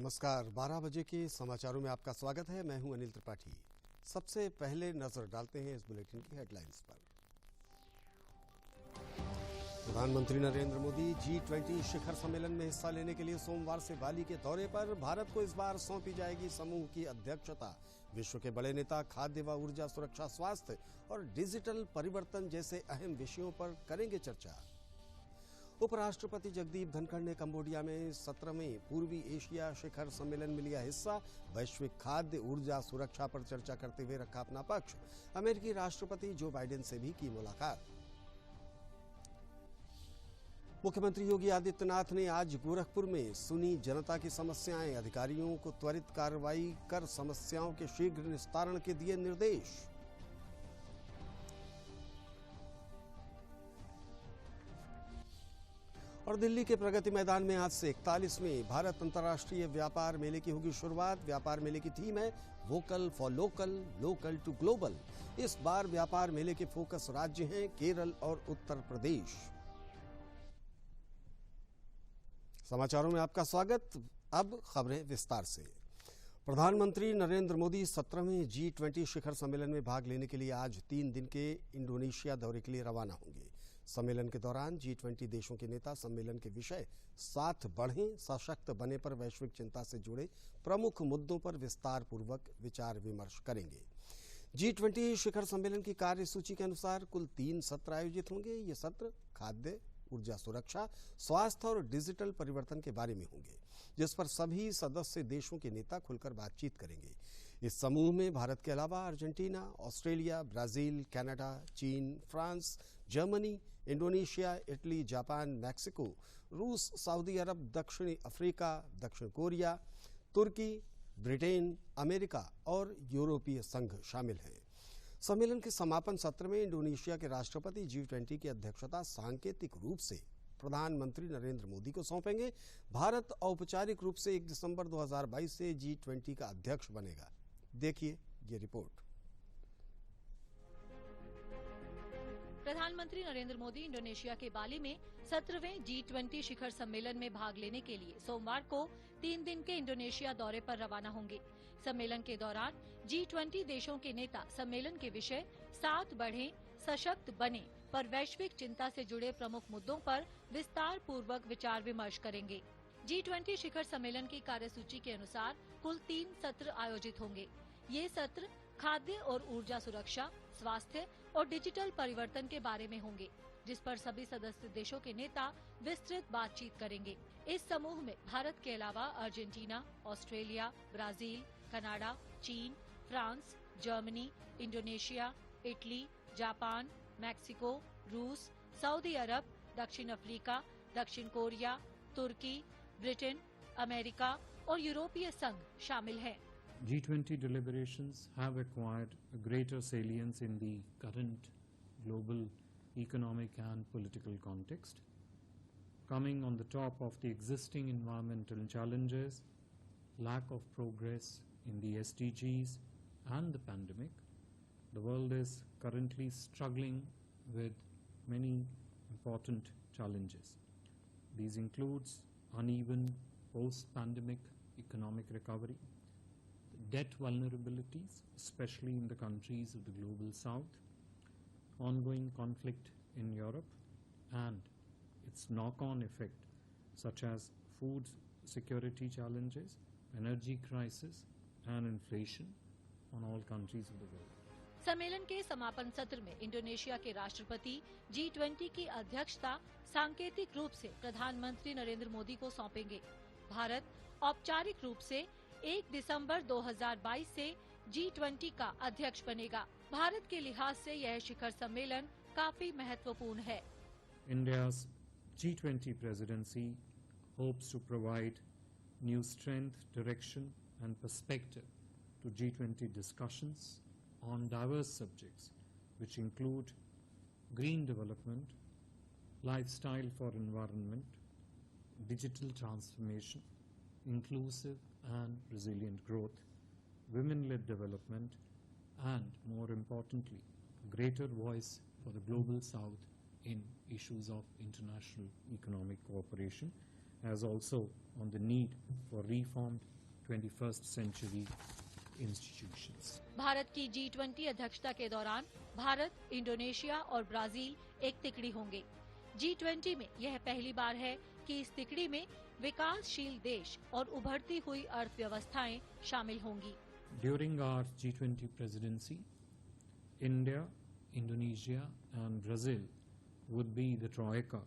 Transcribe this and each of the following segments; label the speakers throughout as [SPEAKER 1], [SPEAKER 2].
[SPEAKER 1] नमस्कार, 12 बजे के समाचारों में आपका स्वागत है। मैं हूं अनिल त्रिपाठी। सबसे पहले नजर डालते हैं इस बुलेटिन की हेडलाइंस पर। प्रधानमंत्री नरेंद्र मोदी G20 शिखर सम्मेलन में हिस्सा लेने के लिए सोमवार से बाली के दौरे पर। भारत को इस बार सौंपी जाएगी समूह की अध्यक्षता। विश्व के बड़े नेता खाद्य व ऊर्जा सुरक्षा, स्वास्थ्य और डिजिटल परिवर्तन जैसे अहम विषयों पर करेंगे चर्चा। उपराष्ट्रपति जगदीप धनखड़ ने कंबोडिया में 17वें पूर्वी एशिया शिखर सम्मेलन में लिया हिस्सा। वैश्विक खाद्य ऊर्जा सुरक्षा पर चर्चा करते हुए रखा अपना पक्ष। अमेरिकी राष्ट्रपति जो बाइडेन से भी की मुलाकात। मुख्यमंत्री योगी आदित्यनाथ ने आज गोरखपुर में सुनी जनता की समस्याएं। अधिकारियों को त्वरित कार्रवाई कर समस्याओं के शीघ्र निस्तारण के दिए निर्देश। और दिल्ली के प्रगति मैदान में आज से 41वें भारत अंतर्राष्ट्रीय व्यापार मेले की होगी शुरुआत। व्यापार मेले की थीम है vocal for local, local to global. इस बार व्यापार मेले के फोकस राज्य हैं केरल और उत्तर प्रदेश। समाचारों में आपका स्वागत। अब खबरें विस्तार से। प्रधानमंत्री नरेंद्र मोदी 17वें G20 शिखर सम्मेलन में भाग लेने के लिए आज 3 दिन के इंडोनेशिया दौरे के लिए रवाना होंगे। सम्मेलन के दौरान G20 देशों के नेता सम्मेलन के विषय साथ बढ़ें, सशक्त बने पर वैश्विक चिंता से जुड़े प्रमुख मुद्दों पर विस्तार पूर्वक विचार विमर्श करेंगे। G20 शिखर सम्मेलन की कार्यसूची के अनुसार कुल 3 सत्र आयोजित होंगे। ये सत्र खाद्य, ऊर्जा सुरक्षा, स्वास्थ्य और डिजिटल परिवर्तन के बारे में होंगे, जिस पर सभी सदस्य देशों के नेता खुलकर बातचीत करेंगे। इस समूह में भारत के अलावा अर्जेंटीना, ऑस्ट्रेलिया, ब्राजील, कनाडा, चीन, France, Germany, Indonesia, Italy, Japan, Mexico, रूस, सऊदी अरब, दक्षिणी अफ्रीका, दक्षिण कोरिया, तुर्की, ब्रिटेन, अमेरिका और यूरोपीय संघ शामिल हैं। सम्मेलन के समापन सत्र में इंडोनेशिया के राष्ट्रपति G20 की अध्यक्षता सांकेतिक रूप से प्रधानमंत्री नरेंद्र मोदी को सौंपेंगे। भारत औपचारिक रूप से 1 दिसंबर 2022 से G20 का अध्यक्ष बनेगा। देखिए ये रिपोर्ट।
[SPEAKER 2] प्रधानमंत्री नरेंद्र मोदी इंडोनेशिया के बाली में 17वें G20 शिखर सम्मेलन में भाग लेने के लिए सोमवार को 3 दिन के इंडोनेशिया दौरे पर रवाना होंगे। सम्मेलन के दौरान G20 देशों के नेता सम्मेलन के विषय साथ बढ़ें, सशक्त बने पर वैश्विक चिंता से जुड़े प्रमुख मुद्दों पर विस्तार पूर्वक विचार विमर्श करेंगे। G20 शिखर सम्मेलन की कार्यसूची के अनुसार कुल 3 सत्र आयोजित होंगे। ये सत्र खाद्य और ऊर्जा सुरक्षा, स्वास्थ्य और डिजिटल परिवर्तन के बारे में होंगे, जिस पर सभी सदस्य देशों के नेता विस्तृत बातचीत करेंगे। इस समूह में भारत के अलावा अर्जेंटीना, ऑस्ट्रेलिया, ब्राजील, कनाडा, चीन, France, Germany, Indonesia, Italy, Japan, Mexico, रूस, सऊदी अरब, दक्षिण अफ्रीका, दक्षिण कोरिया, तुर्की, ब्रिटेन, अमेरिका और यूरोपीय संघ शामिल हैं।
[SPEAKER 3] G20 deliberations have acquired a greater salience in the current global economic and political context. Coming on the top of the existing environmental challenges, lack of progress in the SDGs and the pandemic, the world is currently struggling with many important challenges. These includes uneven post-pandemic economic recovery, debt vulnerabilities, especially in the countries of the global south, ongoing conflict in Europe and its knock-on effect such as food security challenges, energy crisis and inflation on all countries of the world.
[SPEAKER 2] सम्मेलन के समापन सत्र में Indonesia के राष्ट्रपति G20 की अध्यक्षता सांकेतिक रूप से प्रधानमंत्री नरेंद्र मोदी को सौंपेंगे। भारत औपचारिक रूप से 1 दिसंबर 2022 से G20 का अध्यक्ष बनेगा। भारत के लिहाज से यह शिखर सम्मेलन काफी महत्वपूर्ण है।
[SPEAKER 3] India's G20 presidency hopes to provide new strength, direction and perspective to G20 discussions on diverse subjects which include green development, lifestyle for environment, digital transformation, inclusive and resilient growth, women-led development, and more importantly, greater voice for the global south in issues of international economic cooperation as also on the need for reformed 21st century institutions.
[SPEAKER 2] Bharat की G20 अध्यक्षता के दौरान Bharat, Indonesia और Brazil एक तिकड़ी होंगे। G20 में यह पहली बार है कि इस तिकड़ी में विकासशील देश और उभरती हुई अर्थव्यवस्थाएं शामिल होंगी।
[SPEAKER 3] During our G20 presidency, India, Indonesia and Brazil would be the Troika.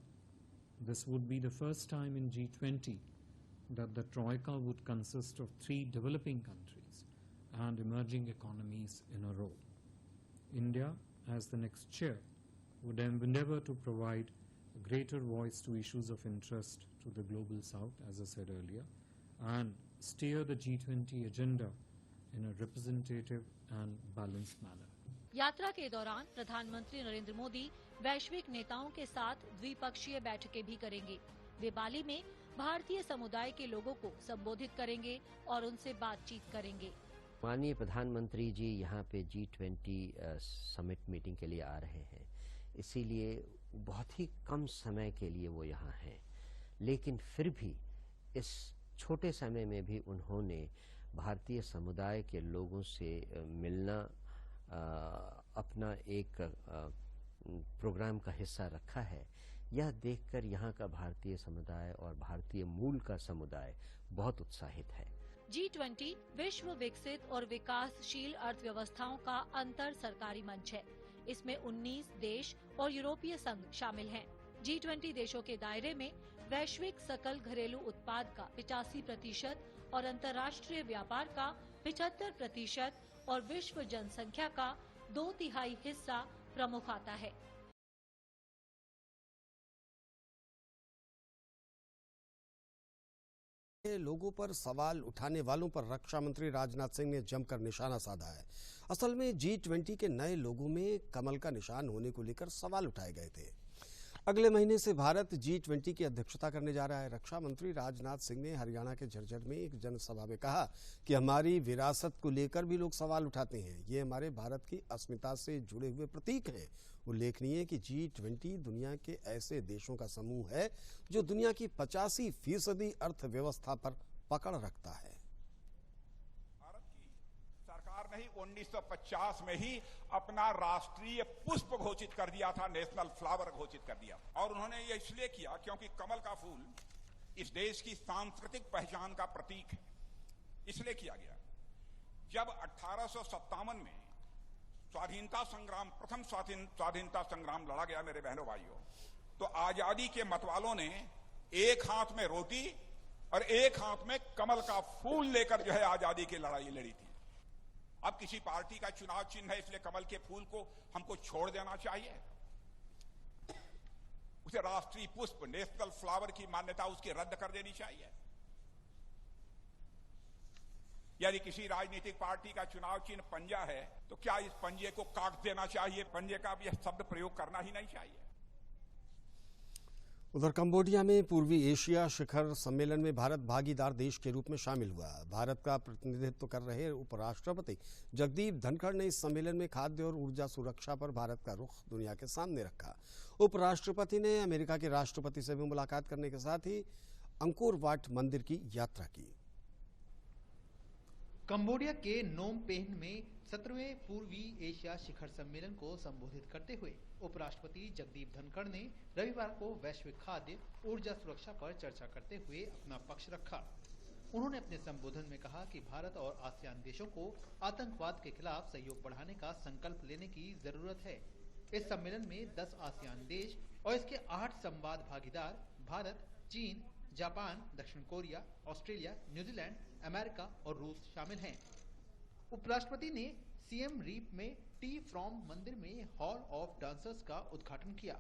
[SPEAKER 3] This would be the first time in G20 that the Troika would consist of 3 developing countries and emerging economies in a row. India, as the next chair, would endeavor to provide a greater voice to issues of interest to the global south, as I said earlier, and steer the G20 agenda in a representative and balanced manner.
[SPEAKER 2] यात्रा के दौरान प्रधानमंत्री नरेंद्र मोदी वैश्विक नेताओं के साथ द्विपक्षीय बैठकें भी करेंगे। वे बाली में भारतीय समुदाय के लोगों को संबोधित करेंगे और उनसे बातचीत करेंगे।
[SPEAKER 4] माननीय प्रधानमंत्री जी यहाँ पे G20 समिट मीटिंग के लिए आ रहे हैं, इसीलिए बहुत ही कम समय के लिए वो यहाँ हैं, लेकिन फिर भी इस छोटे समय में भी उन्होंने भारतीय समुदाय के लोगों से मिलना अपना एक प्रोग्राम का हिस्सा रखा है। यह देखकर यहाँ का भारतीय समुदाय और भारतीय मूल का समुदाय बहुत उत्साहित है।
[SPEAKER 2] G20 विश्व विकसित और विकासशील अर्थव्यवस्थाओं का अंतर सरकारी मंच है। इसमें 19 देश और यूरोपीय संघ शामिल हैं। G20 देशों के दायरे में वैश्विक सकल घरेलू उत्पाद का 85% और अंतर्राष्ट्रीय व्यापार का 75% और विश्व जनसंख्या का 2/3 हिस्सा प्रमुख आता है।
[SPEAKER 1] लोगों पर सवाल उठाने वालों पर रक्षा मंत्री राजनाथ सिंह ने जमकर निशाना साधा है। असल में G20 के नए लोगों में कमल का निशान होने को लेकर सवाल उठाए गए थे। अगले महीने से भारत G20 की अध्यक्षता करने जा रहा है। रक्षा मंत्री राजनाथ सिंह ने हरियाणा के झज्जर में एक जनसभा में कहा कि हमारी विरासत को लेकर भी लोग सवाल उठाते हैं। ये हमारे भारत की अस्मिता से जुड़े हुए प्रतीक हैं। उल्लेखनीय है कि G20 दुनिया के ऐसे देशों का समूह है जो दुनिया की 85% अर्थव्यवस्था पर पकड़ रखता है।
[SPEAKER 5] भारत की सरकार ने ही 1950 में ही अपना राष्ट्रीय पुष्प घोषित कर दिया था, नेशनल फ्लावर घोषित कर दिया। और उन्होंने ये इसलिए किया क्योंकि कमल का फूल इस देश की सांस्कृतिक पहचान का प्रतीक है, इसलिए किया गया। जब 1857 में प्रथम स्वाधीनता संग्राम लड़ा गया मेरे बहनों भाइयों, तो आजादी के मतवालों ने एक हाथ में रोटी और एक हाथ में कमल का फूल लेकर जो है आजादी की लड़ाई लड़ी थी। अब किसी पार्टी का चुनाव चिन्ह है, इसलिए कमल के फूल को हमको छोड़ देना चाहिए? उसे राष्ट्रीय पुष्प, नेशनल फ्लावर की मान्यता उसकी रद्द कर देनी चाहिए? यदि किसी राजनीतिक पार्टी का चुनाव चिन्ह पंजा है तो क्या इस पंजे को काट देना चाहिए? पंजे का भी शब्द प्रयोग करना ही नहीं चाहिए।
[SPEAKER 1] उधर कंबोडिया में पूर्वी एशिया शिखर सम्मेलन में भारत भागीदार देश के रूप में शामिल हुआ। भारत का प्रतिनिधित्व कर रहे उपराष्ट्रपति जगदीप धनखड़ ने इस सम्मेलन में खाद्य और ऊर्जा सुरक्षा पर भारत का रुख दुनिया के सामने रखा। उपराष्ट्रपति ने अमेरिका के राष्ट्रपति से भी मुलाकात करने के साथ ही अंकोर वाट मंदिर की यात्रा की।
[SPEAKER 6] कंबोडिया के नोम पेह में 17वें पूर्वी एशिया शिखर सम्मेलन को संबोधित करते हुए उपराष्ट्रपति जगदीप धनखड़ ने रविवार को वैश्विक खाद्य ऊर्जा सुरक्षा पर चर्चा करते हुए अपना पक्ष रखा। उन्होंने अपने संबोधन में कहा कि भारत और आसियान देशों को आतंकवाद के खिलाफ सहयोग बढ़ाने का संकल्प लेने की जरूरत है। इस सम्मेलन में 10 आसियान देश और इसके 8 संवाद भागीदार भारत, चीन, जापान, दक्षिण कोरिया, ऑस्ट्रेलिया, न्यूजीलैंड, अमेरिका और रूस शामिल हैं। उपराष्ट्रपति ने सीएम रीप में टी फ्रॉम मंदिर में हॉल ऑफ डांसर्स का उद्घाटन किया।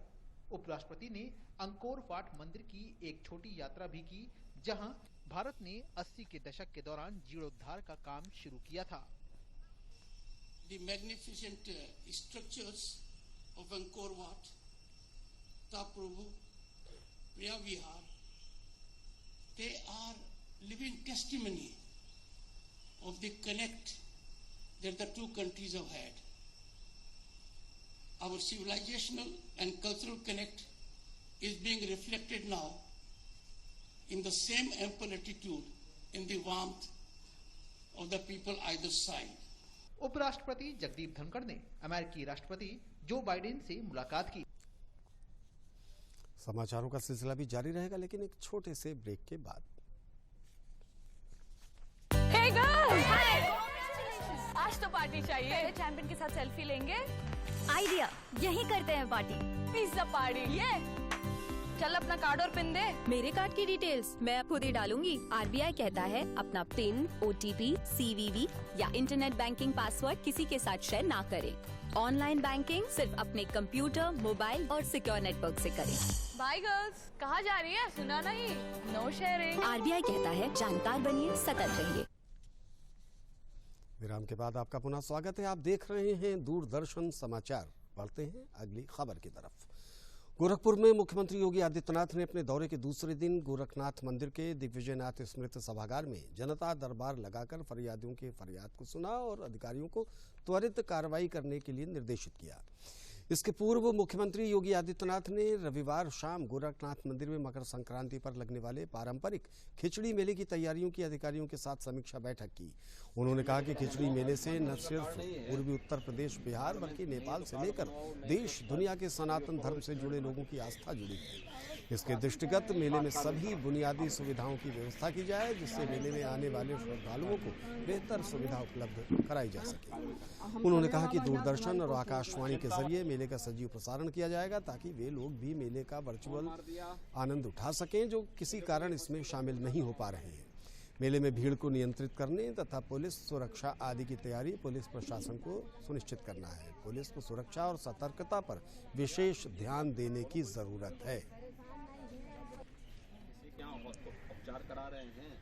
[SPEAKER 6] उपराष्ट्रपति ने अंकोर वाट मंदिर की एक छोटी यात्रा भी की, जहां भारत ने 80 के दशक के दौरान जीर्णोद्धार का काम शुरू किया था।
[SPEAKER 7] The magnificent structures of Angkor Wat, Taprobhu, Preah Vihar, they are living testimony of the connect that the two countries have had. Our civilizational and cultural connect is being reflected now in the same ample attitude in the warmth of the people either side.
[SPEAKER 6] उपराष्ट्रपति जगदीप धनखड़ ने अमेरिकी राष्ट्रपति Joe Biden से मुलाकात की।
[SPEAKER 1] समाचारों का सिलसिला भी जारी रहेगा, लेकिन एक छोटे से ब्रेक के बाद।
[SPEAKER 8] Hey girls! आज तो पार्टी चाहिए। चैंपियन के साथ सेल्फी लेंगे।
[SPEAKER 9] आइडिया, यही करते हैं पार्टी।
[SPEAKER 8] Pizza party. ये चल अपना कार्ड और पिन दे।
[SPEAKER 9] मेरे कार्ड की डिटेल्स मैं खुद ही डालूंगी। आरबीआई कहता है अपना पिन, ओटीपी, सीवीवी या इंटरनेट बैंकिंग पासवर्ड किसी के साथ शेयर ना करें। ऑनलाइन बैंकिंग सिर्फ अपने कंप्यूटर, मोबाइल और सिक्योर नेटवर्क से करें।
[SPEAKER 8] बाय गर्ल्स, कहाँ जा रही है? सुना नहीं? No sharing.
[SPEAKER 9] आरबीआई कहता है जानकार बनिए, सतर्क रहिए।
[SPEAKER 1] विराम के बाद आपका पुनः स्वागत है। आप देख रहे हैं दूरदर्शन समाचार। बढ़ते हैं अगली खबर की तरफ। गोरखपुर में मुख्यमंत्री योगी आदित्यनाथ ने अपने दौरे के दूसरे दिन गोरखनाथ मंदिर के दिग्विजयनाथ स्मृति सभागार में जनता दरबार लगाकर फरियादियों की फरियाद को सुना और अधिकारियों को त्वरित कार्रवाई करने के लिए निर्देशित किया। इसके पूर्व मुख्यमंत्री योगी आदित्यनाथ ने रविवार शाम गोरखनाथ मंदिर में मकर संक्रांति पर लगने वाले पारंपरिक खिचड़ी मेले की तैयारियों की अधिकारियों के साथ समीक्षा बैठक की। उन्होंने कहा कि खिचड़ी मेले से न सिर्फ पूर्वी उत्तर प्रदेश, बिहार बल्कि नेपाल से लेकर देश दुनिया के सनातन धर्म से जुड़े लोगों की आस्था जुड़ी है। इसके दृष्टिगत मेले में सभी बुनियादी सुविधाओं की व्यवस्था की जाए, जिससे मेले में आने वाले श्रद्धालुओं को बेहतर सुविधा उपलब्ध कराई जा सके। उन्होंने कहा कि दूरदर्शन और आकाशवाणी के जरिए मेले का सजीव प्रसारण किया जाएगा, ताकि वे लोग भी मेले का वर्चुअल आनंद उठा सकें जो किसी कारण इसमें शामिल नहीं हो पा रहे हैं। मेले में भीड़ को नियंत्रित करने तथा पुलिस सुरक्षा आदि की तैयारी पुलिस प्रशासन को सुनिश्चित करना है। पुलिस को सुरक्षा और सतर्कता पर विशेष ध्यान देने की जरूरत है।
[SPEAKER 10] करा रहे हैं।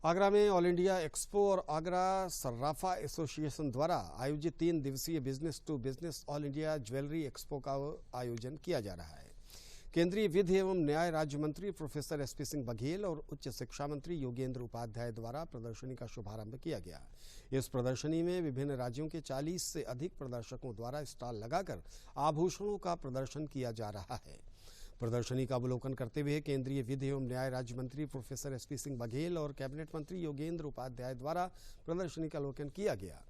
[SPEAKER 1] आगरा में ऑल इंडिया एक्सपो और आगरा सर्राफा एसोसिएशन द्वारा आयोजित 3 दिवसीय business to business all India jewellery expo का आयोजन किया जा रहा है। केंद्रीय विधि एवं न्याय राज्य मंत्री प्रोफेसर एसपी सिंह बघेल और उच्च शिक्षा मंत्री योगेंद्र उपाध्याय द्वारा प्रदर्शनी का शुभारंभ किया गया। इस प्रदर्शनी में विभिन्न राज्यों के 40 से अधिक प्रदर्शकों द्वारा स्टॉल लगाकर आभूषणों का प्रदर्शन किया जा रहा है। प्रदर्शनी का अवलोकन करते हुए केंद्रीय विधि एवं न्याय राज्य मंत्री प्रोफेसर एसपी सिंह बघेल और कैबिनेट मंत्री योगेंद्र उपाध्याय द्वारा प्रदर्शनी का अवलोकन किया गया।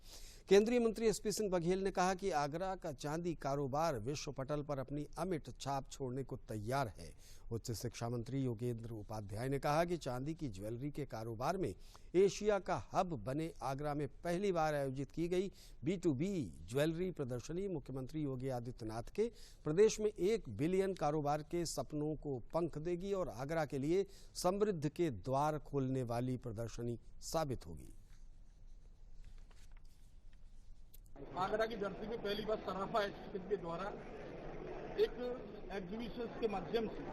[SPEAKER 1] केंद्रीय मंत्री एसपी सिंह बघेल ने कहा कि आगरा का चांदी कारोबार विश्व पटल पर अपनी अमिट छाप छोड़ने को तैयार है। उच्च शिक्षा मंत्री योगेंद्र उपाध्याय ने कहा कि चांदी की ज्वेलरी के कारोबार में एशिया का हब बने आगरा में पहली बार आयोजित की गई B2B ज्वेलरी प्रदर्शनी मुख्यमंत्री योगी आदित्यनाथ के प्रदेश में 1 बिलियन कारोबार के सपनों को पंख देगी और आगरा के लिए समृद्धि के द्वार खोलने वाली प्रदर्शनी साबित होगी।
[SPEAKER 10] आगरा की धरती में पहली बार सर्राफा एसोसिएशन के द्वारा एक एग्जीबिशन के माध्यम से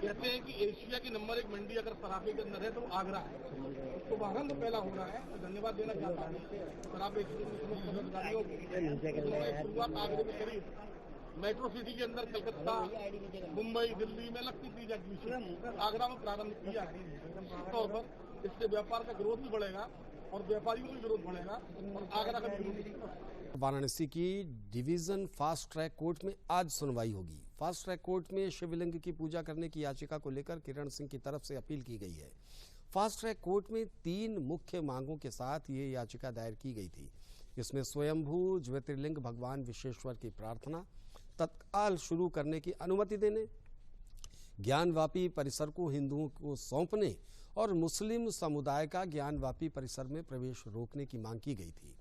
[SPEAKER 10] कहते हैं कि एशिया की नंबर 1 मंडी अगर सराफे के अंदर है तो आगरा है। तो शुभारंभ पहला हो रहा है, तो धन्यवाद देना चाहता हूँ सराफे अधिकारियों को। शुरुआत आगरे में करी, मेट्रो सिटी के अंदर कलकत्ता, मुंबई, दिल्ली में लगती थी एग्जीबिशन, आगरा में प्रारंभ किया है। तौर पर इससे व्यापार का ग्रोथ भी बढ़ेगा और व्यापारियों का भी ग्रोथ बढ़ेगा और आगरा का भी ग्रोथ बढ़ेगा।
[SPEAKER 1] वाराणसी की डिवीजन फास्ट ट्रैक कोर्ट में आज सुनवाई होगी। फास्ट ट्रैक कोर्ट में शिवलिंग की पूजा करने की याचिका को लेकर किरण सिंह की तरफ से अपील की गई है। फास्ट ट्रैक कोर्ट में 3 मुख्य मांगों के साथ ये याचिका दायर की गई थी। इसमें स्वयंभू ज्योतिर्लिंग भगवान विश्वेश्वर की प्रार्थना, तत्काल शुरू करने की अनुमति देने, ज्ञानवापी परिसर को हिंदुओं को सौंपने और मुस्लिम समुदाय का ज्ञानवापी परिसर में प्रवेश रोकने की मांग की गई थी।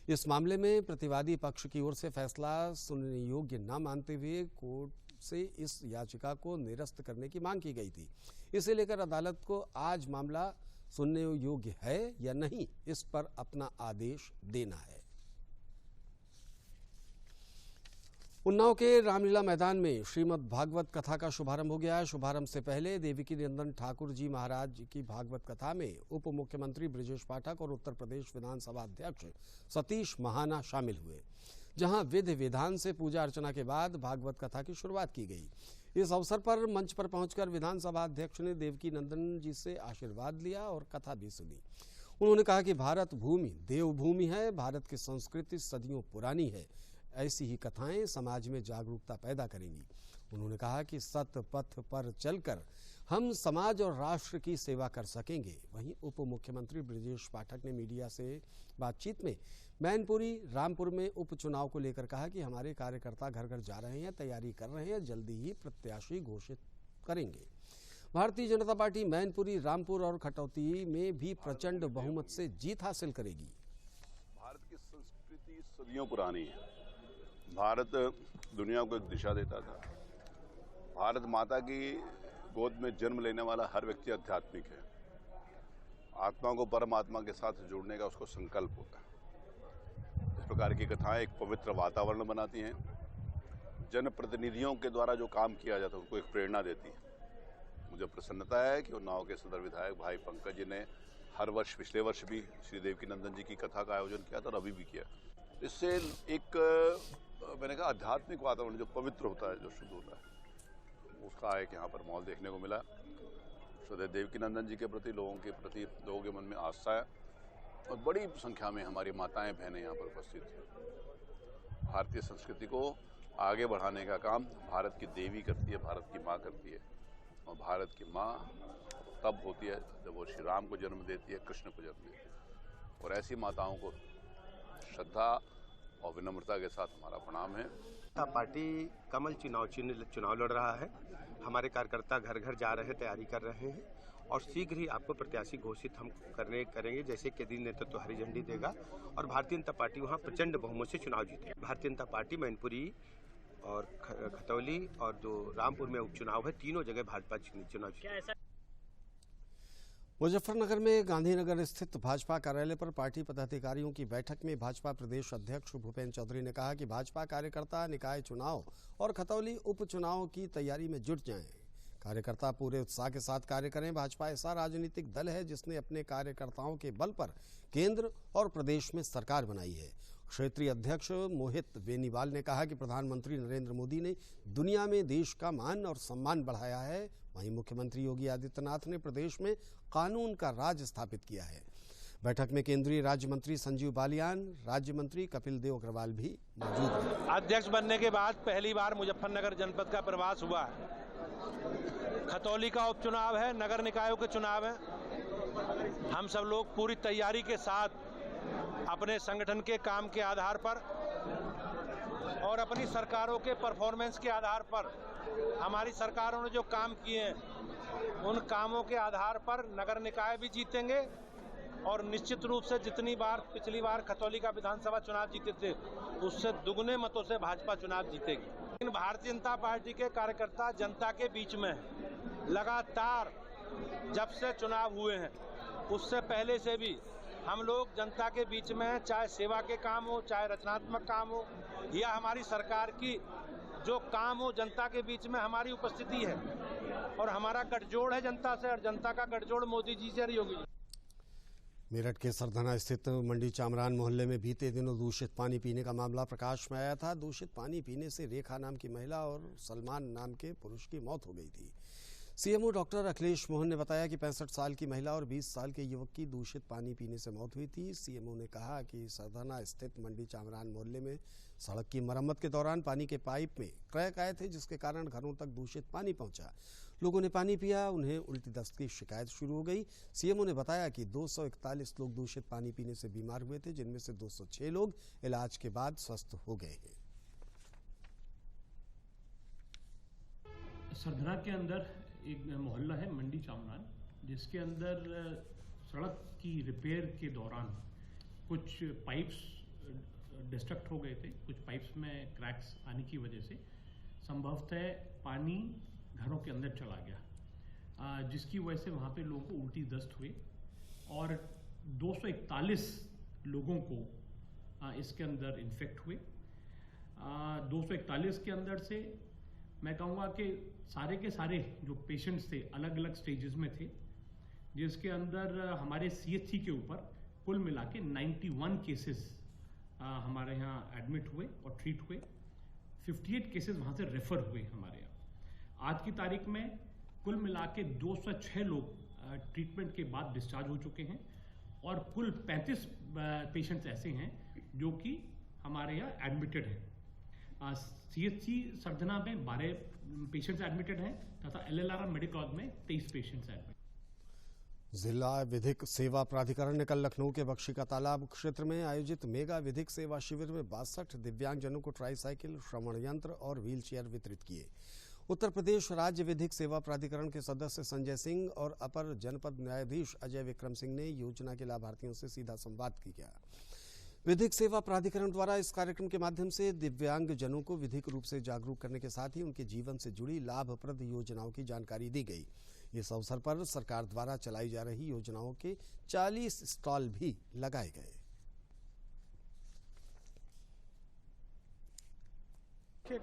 [SPEAKER 1] इस मामले में प्रतिवादी पक्ष की ओर से फैसला सुनने योग्य न मानते हुए कोर्ट से इस याचिका को निरस्त करने की मांग की गई थी। इसे लेकर अदालत को आज मामला सुनने योग्य है या नहीं, इस पर अपना आदेश देना है। उन्नाव के रामलीला मैदान में श्रीमद् भागवत कथा का शुभारंभ हो गया है। शुभारंभ से पहले देवकी नंदन ठाकुर जी महाराज की भागवत कथा में उप मुख्यमंत्री ब्रिजेश पाठक और उत्तर प्रदेश विधानसभा अध्यक्ष सतीश महाना शामिल हुए, जहां विधि विधान से पूजा अर्चना के बाद भागवत कथा की शुरुआत की गई। इस अवसर पर मंच पर पहुंचकर विधानसभा अध्यक्ष ने देवकी नंदन जी से आशीर्वाद लिया और कथा भी सुनी। उन्होंने कहा कि भारत भूमि देवभूमि है, भारत की संस्कृति सदियों पुरानी है, ऐसी ही कथाएं समाज में जागरूकता पैदा करेंगी। उन्होंने कहा कि सत पथ पर चलकर हम समाज और राष्ट्र की सेवा कर सकेंगे। वहीं उप मुख्यमंत्री ब्रजेश पाठक ने मीडिया से बातचीत में मैनपुरी रामपुर में उपचुनाव को लेकर कहा कि हमारे कार्यकर्ता घर घर जा रहे हैं, तैयारी कर रहे हैं, जल्दी ही प्रत्याशी घोषित करेंगे। भारतीय जनता पार्टी मैनपुरी रामपुर और खटौती में भी प्रचंड बहुमत से जीत हासिल करेगी।
[SPEAKER 11] भारत की संस्कृति सदियों पुरानी है। भारत दुनिया को एक दिशा देता था। भारत माता की गोद में जन्म लेने वाला हर व्यक्ति आध्यात्मिक है। आत्मा को परमात्मा के साथ जोड़ने का उसको संकल्प होता है। इस प्रकार की कथाएं एक पवित्र वातावरण बनाती हैं। जनप्रतिनिधियों के द्वारा जो काम किया जाता है उनको एक प्रेरणा देती है। मुझे प्रसन्नता है कि उन्नाव के सदर विधायक भाई पंकज जी ने हर वर्ष, पिछले वर्ष भी श्री देवकीनंदन जी की कथा का आयोजन किया था और अभी भी किया। इससे एक मैंने कहा आध्यात्मिक वातावरण जो पवित्र होता है, जो शुद्ध होता है, उसका एक यहाँ पर माहौल देखने को मिला। श्री देवकीनंदन जी के प्रति लोगों के मन में आस्था है और बड़ी संख्या में हमारी माताएं बहनें यहाँ पर उपस्थित हैं। भारतीय संस्कृति को आगे बढ़ाने का काम भारत की देवी करती है, भारत की माँ करती है। और भारत की माँ तब होती है जब वो श्री राम को जन्म देती है, कृष्ण को जन्म देती है। और ऐसी माताओं को श्रद्धा और विनम्रता के साथ हमारा प्रणाम है।
[SPEAKER 12] पार्टी कमल चुनाव लड़ रहा है। हमारे कार्यकर्ता घर घर जा रहे हैं, तैयारी कर रहे हैं और शीघ्र ही आपको प्रत्याशी घोषित हम करेंगे। जैसे केंद्रीय नेतृत्व हरी झंडी देगा और भारतीय जनता पार्टी वहाँ प्रचंड बहुमत से चुनाव जीतेगी। भारतीय जनता पार्टी मैनपुरी और खतौली और जो रामपुर में उपचुनाव है, तीनों जगह भाजपा चुनाव जीतेगी।
[SPEAKER 1] मुजफ्फरनगर में गांधीनगर स्थित भाजपा कार्यालय पर पार्टी पदाधिकारियों की बैठक में भाजपा प्रदेश अध्यक्ष भूपेन्द्र चौधरी ने कहा कि भाजपा कार्यकर्ता निकाय चुनाव और खतौली उपचुनाव की तैयारी में जुट जाएं। कार्यकर्ता पूरे उत्साह के साथ कार्य करें। भाजपा ऐसा राजनीतिक दल है जिसने अपने कार्यकर्ताओं के बल पर केंद्र और प्रदेश में सरकार बनाई है। क्षेत्रीय अध्यक्ष मोहित बेनीवाल ने कहा कि प्रधानमंत्री नरेंद्र मोदी ने दुनिया में देश का मान और सम्मान बढ़ाया है। वहीं मुख्यमंत्री योगी आदित्यनाथ ने प्रदेश में कानून का राज स्थापित किया है। बैठक में केंद्रीय राज्य मंत्री संजीव बालियान, राज्य मंत्री कपिल देव अग्रवाल भी मौजूद हैं।
[SPEAKER 13] अध्यक्ष बनने के बाद पहली बार मुजफ्फरनगर जनपद का प्रवास हुआ है। खतौली का उपचुनाव है, नगर निकायों के चुनाव है। हम सब लोग पूरी तैयारी के साथ अपने संगठन के काम के आधार पर और अपनी सरकारों के परफॉर्मेंस के आधार पर, हमारी सरकारों ने जो काम किए हैं उन कामों के आधार पर नगर निकाय भी जीतेंगे और निश्चित रूप से जितनी बार पिछली बार खतौली का विधानसभा चुनाव जीते थे उससे दुगने मतों से भाजपा चुनाव जीतेगी। लेकिन भारतीय जनता पार्टी के कार्यकर्ता जनता के बीच में लगातार जब से चुनाव हुए हैं उससे पहले से भी हम लोग जनता के बीच में, चाहे सेवा के काम हो, चाहे रचनात्मक काम हो या हमारी सरकार की जो काम हो, जनता के बीच में हमारी उपस्थिति है और हमारा गठजोड़ है जनता से और जनता का गठजोड़ मोदी जी से और योगी जी।
[SPEAKER 1] मेरठ के सरधना स्थित मंडी चामरान मोहल्ले में बीते दिनों दूषित पानी पीने का मामला प्रकाश में आया था। दूषित पानी पीने से रेखा नाम की महिला और सलमान नाम के पुरुष की मौत हो गई थी। सीएमओ डॉक्टर अखिलेश मोहन ने बताया कि 65 साल की महिला और 20 साल के युवक की दूषित पानी पीने से मौत हुई थी। सीएमओ ने कहा कि सरधना स्थित मंडी चामरान मोहल्ले में सड़क की मरम्मत के दौरान पानी के पाइप में क्रैक आए थे, जिसके कारण घरों तक दूषित पानी पहुंचा। लोगों ने पानी पिया, उन्हें उल्टी दस्त की शिकायत शुरू हो गई। सीएमओ ने बताया कि 241 लोग दूषित पानी पीने से बीमार हुए थे, जिनमें से 206 लोग इलाज के बाद स्वस्थ हो गए हैं।
[SPEAKER 14] सरधना के अंदर एक मोहल्ला है मंडी चामरान, जिसके अंदर सड़क की रिपेयर के दौरान कुछ पाइप्स डिस्ट्रक्ट हो गए थे। कुछ पाइप्स में क्रैक्स आने की वजह से संभवतः पानी घरों के अंदर चला गया, जिसकी वजह से वहाँ पे लोगों को उल्टी दस्त हुई और 241 लोगों को इसके अंदर इन्फेक्ट हुए। 241 के अंदर से मैं कहूँगा कि सारे के सारे जो पेशेंट्स थे अलग अलग स्टेजेस में थे, जिसके अंदर हमारे CHC के ऊपर कुल मिला के 91 केसेस हमारे यहाँ एडमिट हुए और ट्रीट हुए। 58 केसेस वहाँ से रेफर हुए हमारे यहाँ। आज की तारीख में कुल मिला के 206 लोग ट्रीटमेंट के बाद डिस्चार्ज हो चुके हैं और कुल 35 पेशेंट्स ऐसे हैं जो कि हमारे यहाँ एडमिटेड हैं। CHC सरधना में 12 पेशेंट्स एडमिटेड हैं तथा LLRM मेडिकल कॉलेज में 23 पेशेंट्स एडमिटेड।
[SPEAKER 1] जिला विधिक सेवा प्राधिकरण ने कल लखनऊ के बख्शी का तालाब क्षेत्र में आयोजित मेगा विधिक सेवा शिविर में 62 दिव्यांगजनों को ट्राईसाइकिल, श्रवण यंत्र और व्हील चेयर वितरित किए। उत्तर प्रदेश राज्य विधिक सेवा प्राधिकरण के सदस्य संजय सिंह और अपर जनपद न्यायाधीश अजय विक्रम सिंह ने योजना के लाभार्थियों से सीधा संवाद किया। विधिक सेवा प्राधिकरण द्वारा इस कार्यक्रम के माध्यम से दिव्यांगजनों को विधिक रूप से जागरूक करने के साथ ही उनके जीवन से जुड़ी लाभप्रद योजनाओं की जानकारी दी गई। इस अवसर पर सरकार द्वारा चलाई जा रही योजनाओं के 40 स्टॉल भी लगाए गए।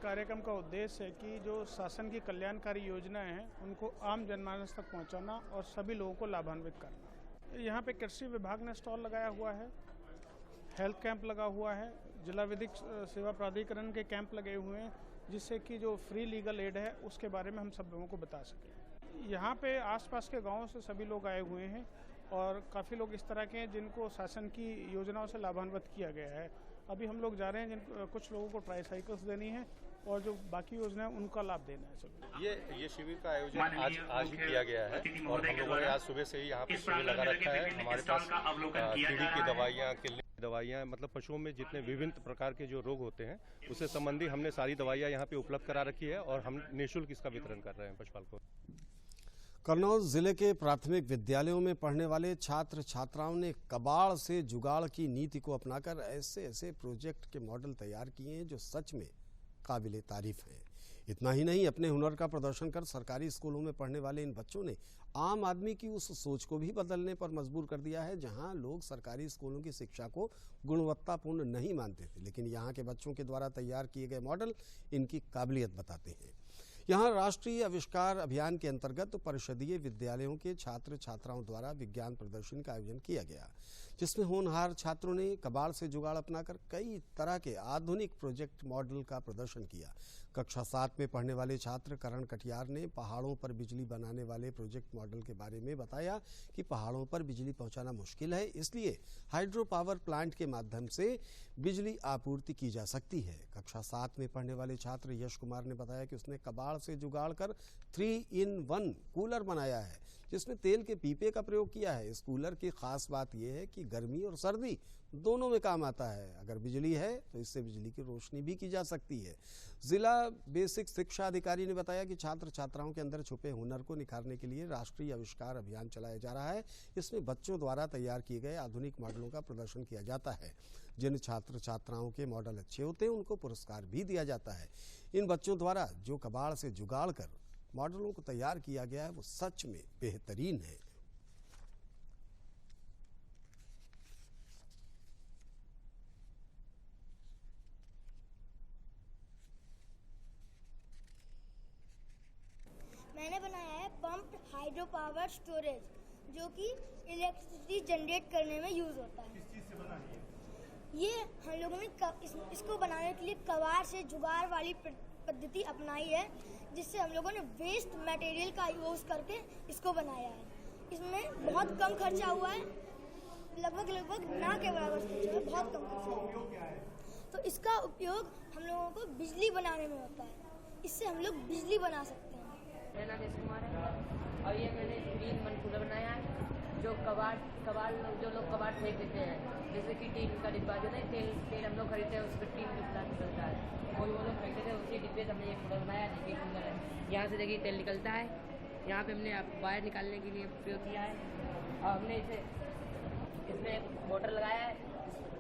[SPEAKER 15] कार्यक्रम का उद्देश्य है कि जो शासन की कल्याणकारी योजनाएं हैं उनको आम जनमानस तक पहुंचाना और सभी लोगों को लाभान्वित करना। यहाँ पे कृषि विभाग ने स्टॉल लगाया हुआ है, हेल्थ कैंप लगा हुआ है, जिला विधिक सेवा प्राधिकरण के कैंप लगे हुए हैं, जिससे कि जो फ्री लीगल एड है उसके बारे में हम सब लोगों को बता सकें। यहाँ पे आसपास के गांवों से सभी लोग आए हुए हैं और काफ़ी लोग इस तरह के हैं जिनको शासन की योजनाओं से लाभान्वित किया गया है। अभी हम लोग जा रहे हैं जिन कुछ लोगों को ट्राईसाइकिल्स देनी है और जो बाकी योजना है उनका लाभ देना है सभी।
[SPEAKER 12] ये शिविर का आयोजन आज ही किया गया है और हम लोगों ने आज सुबह से ही यहाँ पे शिविर लगा रखा है। हमारे पास कीड़ी की दवाइयाँ, किलने की दवाइयाँ, मतलब पशुओं में जितने विभिन्न प्रकार के जो रोग होते हैं उससे संबंधी हमने सारी दवाइयाँ यहाँ पे उपलब्ध करा रखी है और हम निःशुल्क इसका वितरण कर रहे हैं पशुपालकों।
[SPEAKER 1] कन्नौज जिले के प्राथमिक विद्यालयों में पढ़ने वाले छात्र छात्राओं ने कबाड़ से जुगाड़ की नीति को अपनाकर ऐसे प्रोजेक्ट के मॉडल तैयार किए हैं जो सच में काबिले तारीफ हैं। इतना ही नहीं, अपने हुनर का प्रदर्शन कर सरकारी स्कूलों में पढ़ने वाले इन बच्चों ने आम आदमी की उस सोच को भी बदलने पर मजबूर कर दिया है जहां लोग सरकारी स्कूलों की शिक्षा को गुणवत्तापूर्ण नहीं मानते थे, लेकिन यहाँ के बच्चों के द्वारा तैयार किए गए मॉडल इनकी काबिलियत बताते हैं। यहाँ राष्ट्रीय आविष्कार अभियान के अंतर्गत परिषदीय विद्यालयों के छात्र छात्राओं द्वारा विज्ञान प्रदर्शनी का आयोजन किया गया, जिसमें होनहार छात्रों ने कबाड़ से जुगाड़ अपनाकर कई तरह के आधुनिक प्रोजेक्ट मॉडल का प्रदर्शन किया। कक्षा 7 में पढ़ने वाले छात्र करण कटियार ने पहाड़ों पर बिजली बनाने वाले प्रोजेक्ट मॉडल के बारे में बताया कि पहाड़ों पर बिजली पहुंचाना मुश्किल है, इसलिए हाइड्रो पावर प्लांट के माध्यम से बिजली आपूर्ति की जा सकती है। कक्षा 7 में पढ़ने वाले छात्र यश कुमार ने बताया कि उसने कबाड़ से जुगाड़ कर 3-in-1 कूलर बनाया है, जिसमें तेल के पीपे का प्रयोग किया है। इस कूलर की खास बात यह है कि गर्मी और सर्दी दोनों में काम आता है। अगर बिजली है तो इससे बिजली की रोशनी भी की जा सकती है। जिला बेसिक शिक्षा अधिकारी ने बताया कि छात्र छात्राओं के अंदर छुपे हुनर को निखारने के लिए राष्ट्रीय आविष्कार अभियान चलाया जा रहा है। इसमें बच्चों द्वारा तैयार किए गए आधुनिक मॉडलों का प्रदर्शन किया जाता है। जिन छात्र छात्राओं के मॉडल अच्छे होते हैं उनको पुरस्कार भी दिया जाता है। इन बच्चों द्वारा जो कबाड़ से जुगाड़ कर मॉडलों को तैयार किया गया है वो सच में बेहतरीन है।
[SPEAKER 16] मैंने बनाया है पंप्ड हाइड्रो पावर स्टोरेज, जो कि इलेक्ट्रिसिटी जनरेट करने में यूज होता है। किस चीज से बना है ये? हम लोगों ने इसको बनाने के लिए कबाड़ से जुगाड़ वाली पद्धति अपनाई है, जिससे हम लोगों ने वेस्ट मटेरियल का यूज करके इसको बनाया है। इसमें बहुत कम खर्चा हुआ है, लगभग ना के बराबर खर्चा है, बहुत कम खर्चा हुआ है। तो इसका उपयोग हम लोगों को बिजली बनाने में होता है, इससे हम लोग बिजली बना सकते हैं।
[SPEAKER 17] मेरा नाम यश कुमार है और ये मैंने 3-in-1 कूलर बनाया है, जो कबाड़ जो लोग कबाड़ फेंक देते हैं, जैसे कि टीन का डिब्बा जो है, तेल हम लोग खरीदते हैं, उस पर टीन का निकलता है, वो लोग फेंकते थे, उसी डिब्बे से हमने ये कूलर बनाया। देखिए कूलर है, यहाँ से देखिए तेल निकलता है, यहाँ पे हमने वायर निकालने के लिए उपयोग किया है और हमने इसमें मोटर लगाया है,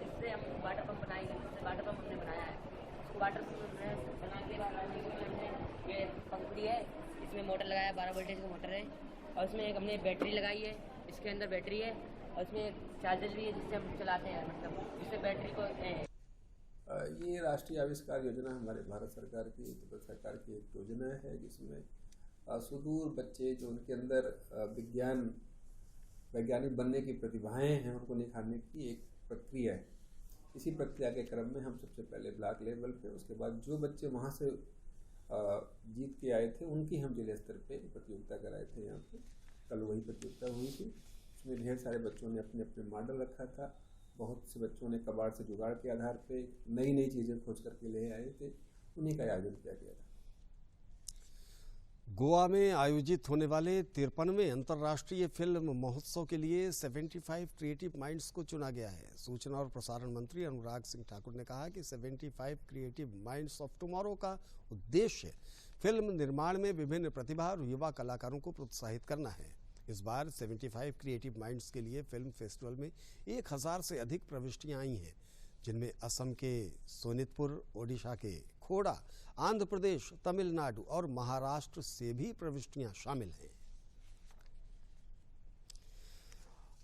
[SPEAKER 17] इससे हम वाटर पंप बनाएंगे। वाटर पंप हमने बनाया है, वाटर पंप बना के हमने ये पंप दी है, इसमें मोटर लगाया, 12 वोल्टेज का मोटर है और इसमें एक हमने बैटरी लगाई है, इसके अंदर बैटरी है और इसमें चार्जर भी है जिससे हम चलाते हैं, मतलब जिससे बैटरी को
[SPEAKER 18] ये राष्ट्रीय आविष्कार योजना हमारे भारत सरकार की, उत्तर प्रदेश सरकार की एक योजना है, जिसमें सुदूर बच्चे जो उनके अंदर वैज्ञानिक बनने की प्रतिभाएं हैं उनको निखारने की एक प्रक्रिया है। इसी प्रक्रिया के क्रम में हम सबसे पहले ब्लॉक लेवल पे, उसके बाद जो बच्चे वहाँ से जीत के आए थे उनकी हम जिले स्तर पे प्रतियोगिता कराए थे। यहाँ पे कल वही प्रतियोगिता हुई थी, उसमें ढेर सारे बच्चों ने अपने अपने मॉडल रखा था। बहुत से बच्चों ने कबाड़ से जुगाड़ के आधार पे नई नई चीज़ें खोज करके ले आए थे। उन्हीं का आयोजन किया गया था।
[SPEAKER 1] गोवा में आयोजित होने वाले 53वें अंतर्राष्ट्रीय फिल्म महोत्सव के लिए 75 क्रिएटिव माइंड्स को चुना गया है। सूचना और प्रसारण मंत्री अनुराग सिंह ठाकुर ने कहा कि 75 क्रिएटिव माइंड्स ऑफ टुमारो का उद्देश्य फिल्म निर्माण में विभिन्न प्रतिभा और युवा कलाकारों को प्रोत्साहित करना है। इस बार 75 क्रिएटिव माइंड्स के लिए फिल्म फेस्टिवल में 1000 से अधिक प्रविष्टियां आई हैं, जिनमें असम के सोनितपुर, ओडिशा के खोड़ा, आंध्र प्रदेश, तमिलनाडु और महाराष्ट्र से भी प्रविष्टियां शामिल हैं।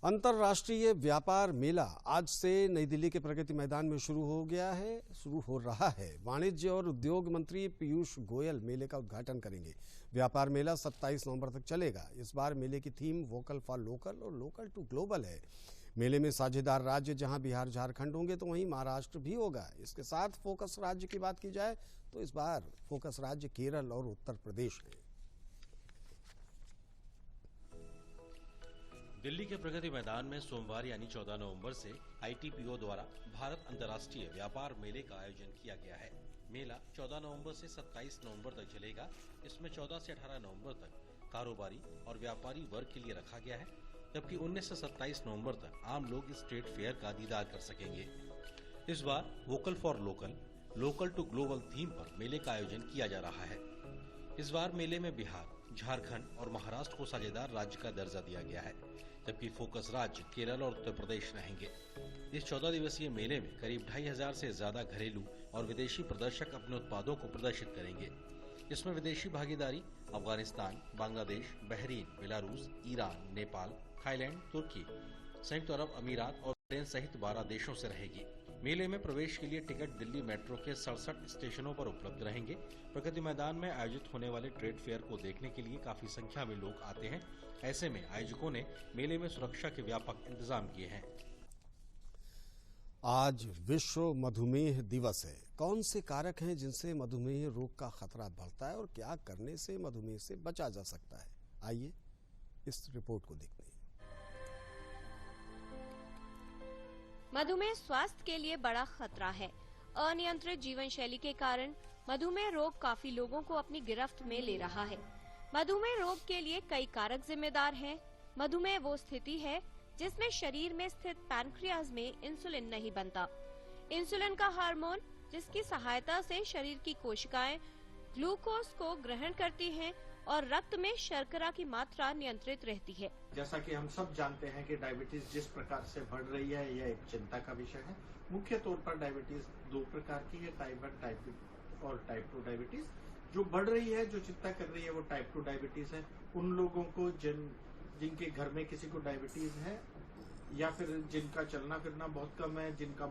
[SPEAKER 1] अंतर्राष्ट्रीय व्यापार मेला आज से नई दिल्ली के प्रगति मैदान में शुरू हो रहा है। वाणिज्य और उद्योग मंत्री पीयूष गोयल मेले का उद्घाटन करेंगे। व्यापार मेला 27 नवंबर तक चलेगा। इस बार मेले की थीम वोकल फॉर लोकल और लोकल टू ग्लोबल है। मेले में साझेदार राज्य जहां बिहार, झारखंड होंगे तो वहीं महाराष्ट्र भी होगा। इसके साथ फोकस राज्य की बात की जाए तो इस बार फोकस राज्य केरल और उत्तर प्रदेश है।
[SPEAKER 19] दिल्ली के प्रगति मैदान में सोमवार यानी 14 नवंबर से ITPO द्वारा भारत अंतर्राष्ट्रीय व्यापार मेले का आयोजन किया गया है। मेला 14 नवंबर से 27 नवंबर तक चलेगा। इसमें 14 से 18 नवंबर तक कारोबारी और व्यापारी वर्ग के लिए रखा गया है, जबकि 19 से 27 नवंबर तक आम लोग इस ट्रेड फेयर का दीदार कर सकेंगे। इस बार vocal for local, local to global theme पर मेले का आयोजन किया जा रहा है। इस बार मेले में बिहार, झारखंड और महाराष्ट्र को साझेदार राज्य का दर्जा दिया गया है, जबकि फोकस राज्य केरल और उत्तर प्रदेश रहेंगे। इस 14 दिवसीय मेले में करीब 2500 से ज्यादा घरेलू और विदेशी प्रदर्शक अपने उत्पादों को प्रदर्शित करेंगे। इसमें विदेशी भागीदारी Afghanistan, Bangladesh, Bahrain, Belarus, Iran, Nepal, Thailand, तुर्की, संयुक्त अरब अमीरात और ब्रिटेन सहित 12 देशों से रहेगी। मेले में प्रवेश के लिए टिकट दिल्ली मेट्रो के 67 स्टेशनों पर उपलब्ध रहेंगे। प्रगति मैदान में आयोजित होने वाले ट्रेड फेयर को देखने के लिए काफी संख्या में लोग आते हैं। ऐसे में आयोजकों ने मेले में सुरक्षा के व्यापक इंतजाम किए हैं।
[SPEAKER 1] आज विश्व मधुमेह दिवस है। कौन से कारक हैं जिनसे मधुमेह रोग का खतरा बढ़ता है और क्या करने से मधुमेह से बचा जा सकता है? आइए इस रिपोर्ट को देखते हैं।
[SPEAKER 20] मधुमेह स्वास्थ्य के लिए बड़ा खतरा है। अनियंत्रित जीवन शैली के कारण मधुमेह रोग काफी लोगों को अपनी गिरफ्त में ले रहा है। मधुमेह रोग के लिए कई कारक जिम्मेदार हैं। मधुमेह वो स्थिति है जिसमें शरीर में स्थित पैनक्रियाज में इंसुलिन नहीं बनता। इंसुलिन का हार्मोन, जिसकी सहायता से शरीर की कोशिकाएं ग्लूकोज को ग्रहण करती हैं और रक्त में शर्करा की मात्रा नियंत्रित रहती है।
[SPEAKER 21] जैसा कि हम सब जानते हैं कि डायबिटीज जिस प्रकार से बढ़ रही है, यह एक चिंता का विषय है। मुख्य तौर पर डायबिटीज 2 प्रकार की है, टाइप 1 टाइप और टाइप 2 डायबिटीज। जो बढ़ रही है, जो चिंता कर रही है, वो टाइप 2 डायबिटीज है। उन लोगों को जिनके घर में किसी को डायबिटीज है या फिर जिनका चलना फिरना बहुत कम है, जिनका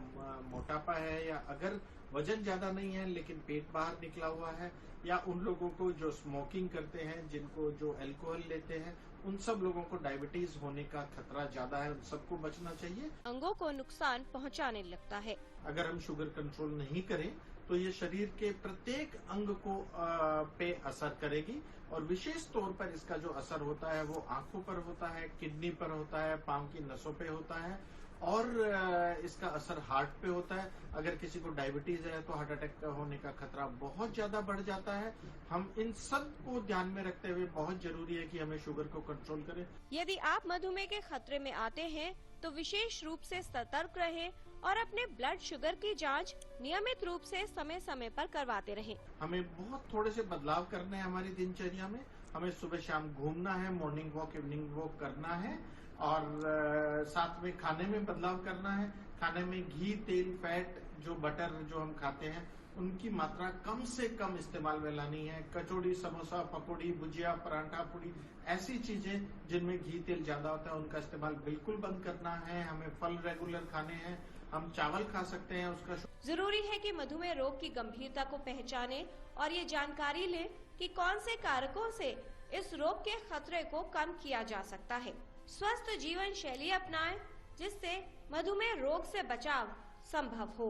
[SPEAKER 21] मोटापा है, या अगर वजन ज्यादा नहीं है लेकिन पेट बाहर निकला हुआ है, या उन लोगों को जो स्मोकिंग करते हैं, जिनको जो अल्कोहल लेते हैं, उन सब लोगों को डायबिटीज होने का खतरा ज्यादा है। उन सबको बचना चाहिए।
[SPEAKER 20] अंगों को नुकसान पहुंचाने लगता है।
[SPEAKER 21] अगर हम शुगर कंट्रोल नहीं करें तो ये शरीर के प्रत्येक अंग को पे असर करेगी, और विशेष तौर पर इसका जो असर होता है वो आंखों पर होता है, किडनी पर होता है, पांव की नसों पे होता है, और इसका असर हार्ट पे होता है। अगर किसी को डायबिटीज है तो हार्ट अटैक होने का खतरा बहुत ज्यादा बढ़ जाता है। हम इन सब को ध्यान में रखते हुए बहुत जरूरी है कि हमें शुगर को कंट्रोल करें।
[SPEAKER 20] यदि आप मधुमेह के खतरे में आते हैं तो विशेष रूप से सतर्क रहें और अपने ब्लड शुगर की जांच नियमित रूप से समय समय पर करवाते रहें।
[SPEAKER 21] हमें बहुत थोड़े से बदलाव करने हैं हमारी दिनचर्या में। हमें सुबह शाम घूमना है, मॉर्निंग वॉक, इवनिंग वॉक करना है, और साथ में खाने में बदलाव करना है। खाने में घी, तेल, फैट, जो बटर जो हम खाते हैं, उनकी मात्रा कम से कम इस्तेमाल में लानी है। कचौड़ी, समोसा, पकौड़ी, भुजिया, पराठा, पूड़ी, ऐसी चीजें जिनमें घी तेल ज्यादा होता है उनका इस्तेमाल बिल्कुल बंद करना है। हमें फल रेगुलर खाने हैं। हम चावल खा सकते हैं उसका।
[SPEAKER 20] जरूरी है कि मधुमेह रोग की गंभीरता को पहचाने और ये जानकारी लें कि कौन से कारकों से इस रोग के खतरे को कम किया जा सकता है। स्वस्थ जीवन शैली अपनाएं जिससे मधुमेह रोग से बचाव संभव हो।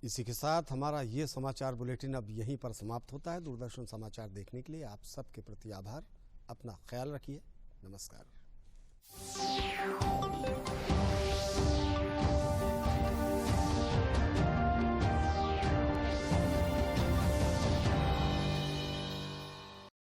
[SPEAKER 1] इसी के साथ हमारा ये समाचार बुलेटिन अब यहीं पर समाप्त होता है। दूरदर्शन समाचार देखने के लिए आप सबके प्रति आभार। अपना ख्याल रखिए। नमस्कार।